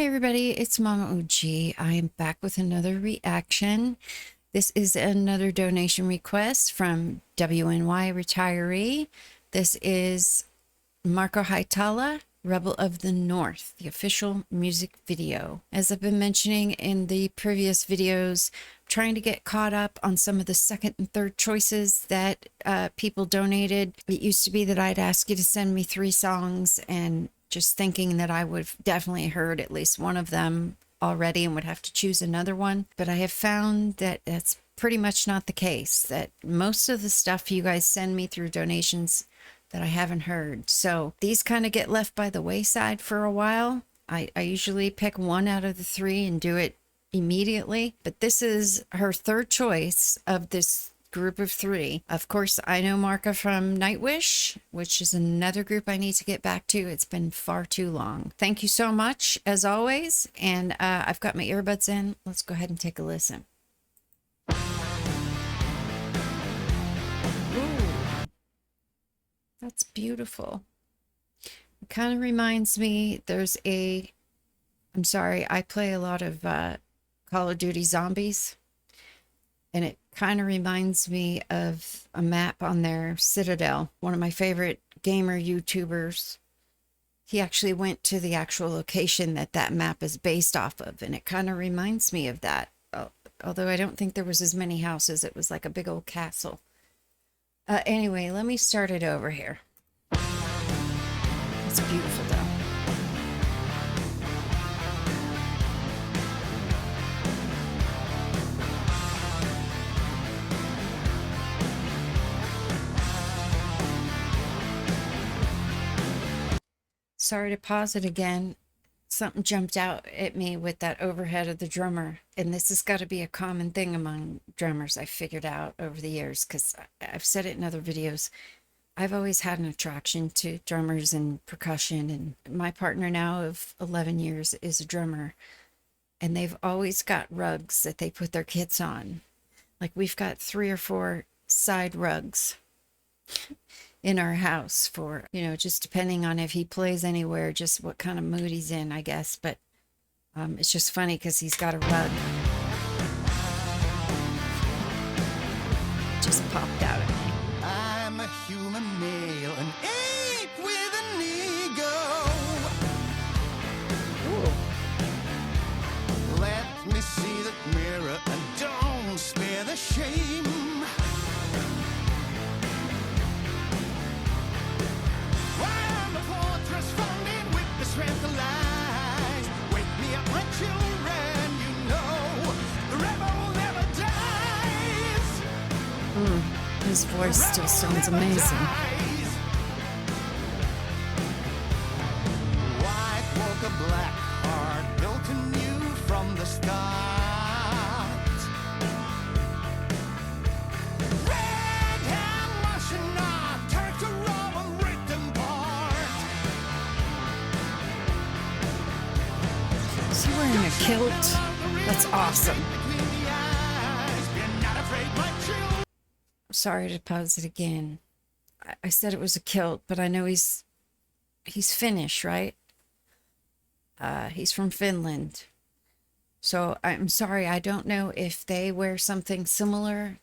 Hey everybody, it's MommaOG. I am back with another reaction. This is another donation request from WNY Retiree. This is Marko Hietala, Rebel of the North, the official music video. As I've been mentioning in the previous videos, trying to get caught up on some of the second and third choices that people donated. It used to be that I'd ask you to send me 3 songs, and just thinking that I would have definitely heard at least one of them already and would have to choose another one. But I have found that that's pretty much not the case, that most of the stuff you guys send me through donations that I haven't heard. So these kind of get left by the wayside for a while. I usually pick 1 out of the 3 and do it immediately. But this is her 3rd choice of this group of 3. Of course, I know Marka from Nightwish, which is another group I need to get back to. It's been far too long. Thank you so much, as always. And I've got my earbuds in. Let's go ahead and take a listen. Ooh. That's beautiful. It kind of reminds me, I'm sorry, I play a lot of Call of Duty Zombies. And it kind of reminds me of a map on their Citadel. One of my favorite gamer YouTubers, he actually went to the actual location that that map is based off of. And it kind of reminds me of that. Although I don't think there was as many houses. It was like a big old castle. Anyway, let me start it over here. It's beautiful though. Sorry to pause it again. Something jumped out at me with that overhead of the drummer. And this has got to be a common thing among drummers, I figured out over the years, because I've said it in other videos. I've always had an attraction to drummers and percussion. And my partner now of 11 years is a drummer. And they've always got rugs that they put their kits on. Like we've got 3 or 4 side rugs in our house for, you know, just depending on if he plays anywhere, just what kind of mood he's in, I guess. But it's just funny because he's got a rug. Just popped out at me. I'm a human male, an ape with an ego. Ooh. Let me see that mirror and don't spare the shame. Strength of lies. Wake me up, my children, you know the rebel never dies. His voice still sounds amazing. White walker, black heart, built anew from the start. Red hand marching on, turn to Roman rhythm part. Is he wearing a kilt? That's awesome. Sorry to pause it again. I said it was a kilt, but I know he's Finnish, right? He's from Finland. So I'm sorry, I don't know if they wear something similar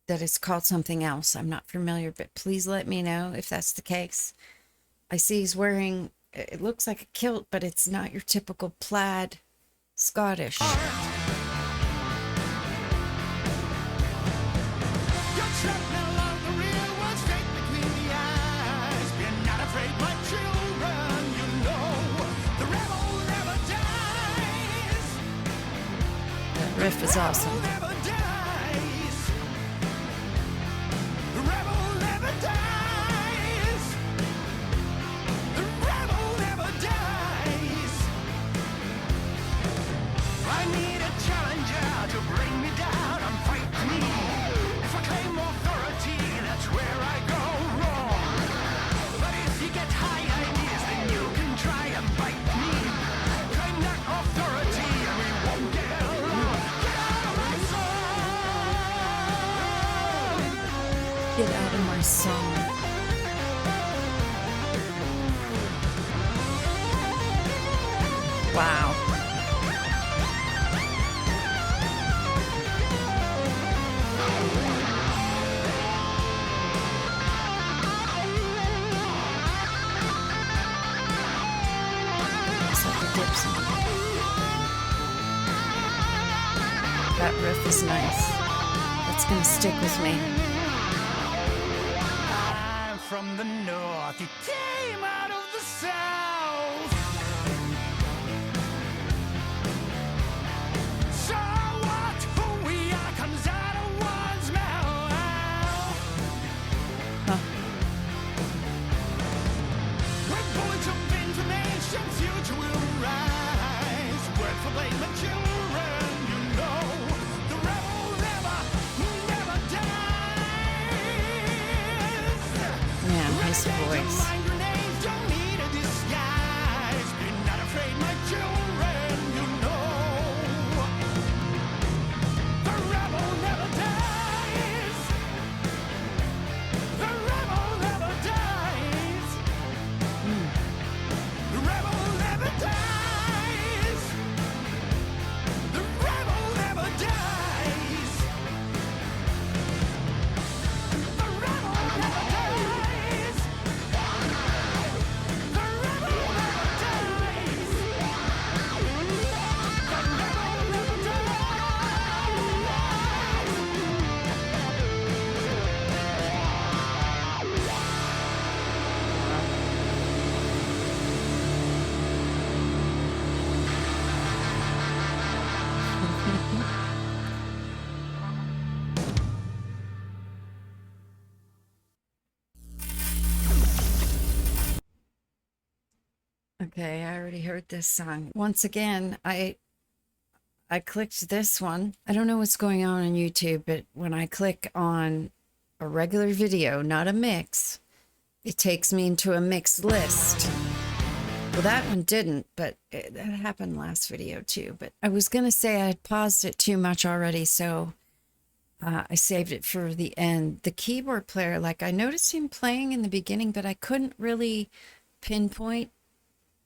that is called something else. I'm not familiar, but please let me know if that's the case. I see he's wearing, it looks like a kilt, but it's not your typical plaid Scottish. That riff is awesome. Get out of my song. Wow. Looks like a dip song. That riff is nice. That's gonna stick with me. I'm from the north, you came out of the south. So what? Who we are comes out of one's mouth. Huh. With bullets of information, future will rise. Word for blame and children, you know. The rebel never dies. Man, nice voice. Mind grenades don't need a disguise. Be not afraid, my children, you know. The rebel never dies. The rebel never dies. The rebel never dies. The rebel never dies. The rebel never dies. The rebel never dies. The rebel never Okay, I already heard this song. Once again, I clicked this one. I don't know what's going on YouTube, but when I click on a regular video, not a mix, it takes me into a mixed list. Well, that one didn't, but that happened last video too. But I was going to say I had paused it too much already, so I saved it for the end. The keyboard player, like I noticed him playing in the beginning, but I couldn't really pinpoint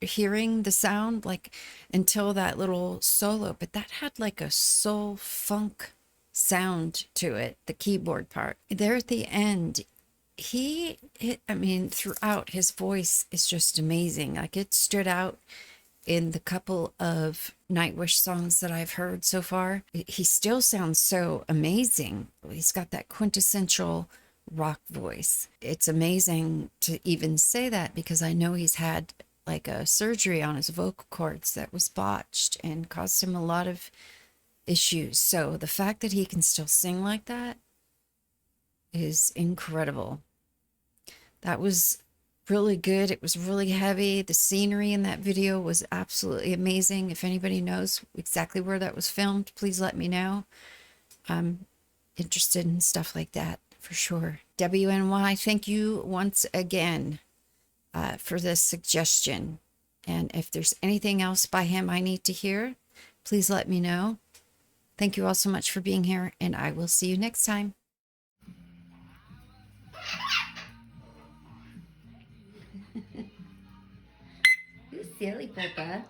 hearing the sound like until that little solo, but that had like a soul funk sound to it, the keyboard part there at the end. I mean, throughout, his voice is just amazing. Like, it stood out in the couple of Nightwish songs that I've heard so far. He still sounds so amazing. He's got that quintessential rock voice. It's amazing to even say that because I know he's had like a surgery on his vocal cords that was botched and caused him a lot of issues. So the fact that he can still sing like that is incredible. That was really good. It was really heavy. The scenery in that video was absolutely amazing. If anybody knows exactly where that was filmed, please let me know. I'm interested in stuff like that for sure. WNY, thank you once again for this suggestion. And if there's anything else by him I need to hear, please let me know. Thank you all so much for being here, and I will see you next time. You silly Bubba.